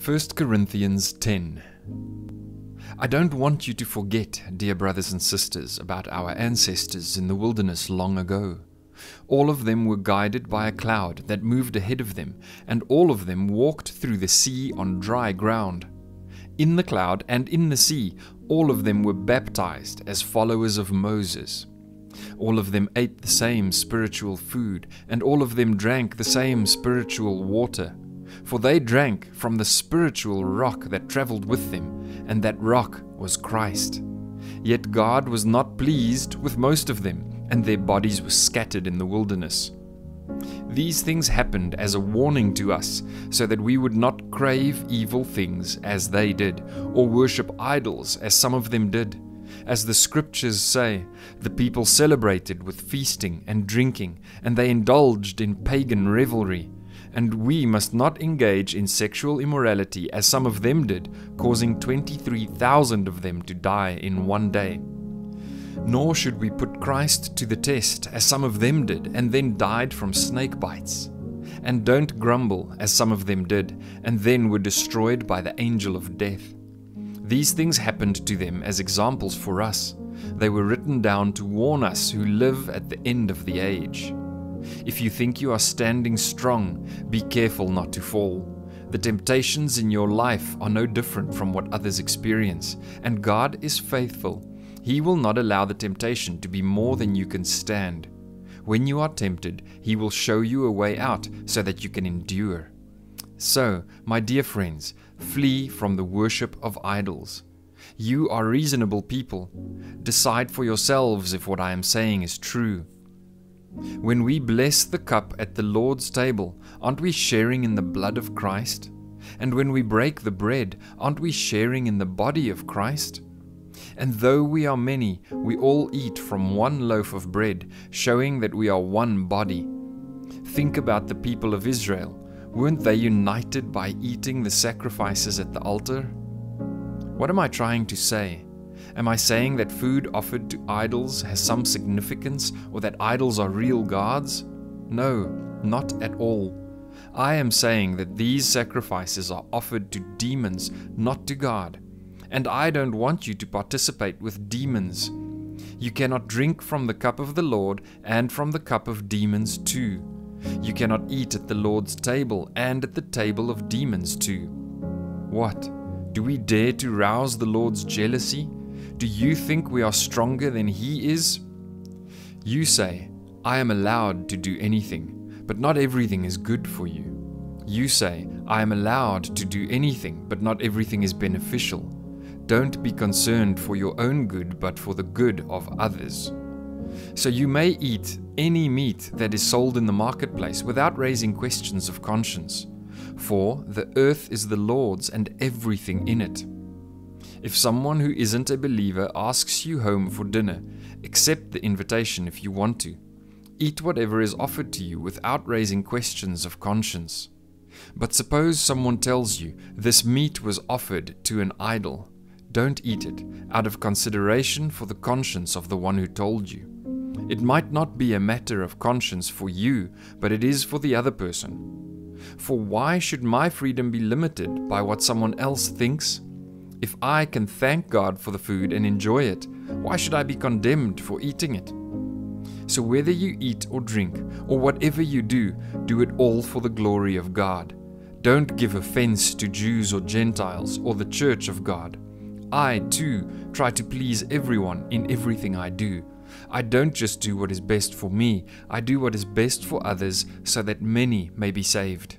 1 Corinthians 10. I don't want you to forget, dear brothers and sisters, about our ancestors in the wilderness long ago. All of them were guided by a cloud that moved ahead of them, and all of them walked through the sea on dry ground. In the cloud and in the sea, all of them were baptized as followers of Moses. All of them ate the same spiritual food, and all of them drank the same spiritual water. For they drank from the spiritual rock that traveled with them, and that rock was Christ. Yet God was not pleased with most of them, and their bodies were scattered in the wilderness. These things happened as a warning to us, so that we would not crave evil things as they did, or worship idols as some of them did. As the scriptures say, the people celebrated with feasting and drinking, and they indulged in pagan revelry. And we must not engage in sexual immorality as some of them did, causing 23,000 of them to die in one day. Nor should we put Christ to the test as some of them did, and then died from snake bites. And don't grumble as some of them did, and then were destroyed by the angel of death. These things happened to them as examples for us. They were written down to warn us who live at the end of the age. If you think you are standing strong, be careful not to fall. The temptations in your life are no different from what others experience, and God is faithful. He will not allow the temptation to be more than you can stand. When you are tempted, He will show you a way out so that you can endure. So, my dear friends, flee from the worship of idols. You are reasonable people. Decide for yourselves if what I am saying is true. When we bless the cup at the Lord's table, aren't we sharing in the blood of Christ? And when we break the bread, aren't we sharing in the body of Christ? And though we are many, we all eat from one loaf of bread, showing that we are one body. Think about the people of Israel. Weren't they united by eating the sacrifices at the altar? What am I trying to say? Am I saying that food offered to idols has some significance, or that idols are real gods? No, not at all. I am saying that these sacrifices are offered to demons, not to God. And I don't want you to participate with demons. You cannot drink from the cup of the Lord and from the cup of demons too. You cannot eat at the Lord's table and at the table of demons too. What? Do we dare to rouse the Lord's jealousy? Do you think we are stronger than He is? You say, I am allowed to do anything, but not everything is good for you. You say, I am allowed to do anything, but not everything is beneficial. Don't be concerned for your own good, but for the good of others. So you may eat any meat that is sold in the marketplace without raising questions of conscience. For the earth is the Lord's and everything in it. If someone who isn't a believer asks you home for dinner, accept the invitation if you want to. Eat whatever is offered to you without raising questions of conscience. But suppose someone tells you this meat was offered to an idol. Don't eat it, out of consideration for the conscience of the one who told you. It might not be a matter of conscience for you, but it is for the other person. For why should my freedom be limited by what someone else thinks? If I can thank God for the food and enjoy it, why should I be condemned for eating it? So whether you eat or drink, or whatever you do it all for the glory of God. Don't give offense to Jews or Gentiles or the church of God. I, too, try to please everyone in everything I do. I don't just do what is best for me, I do what is best for others so that many may be saved.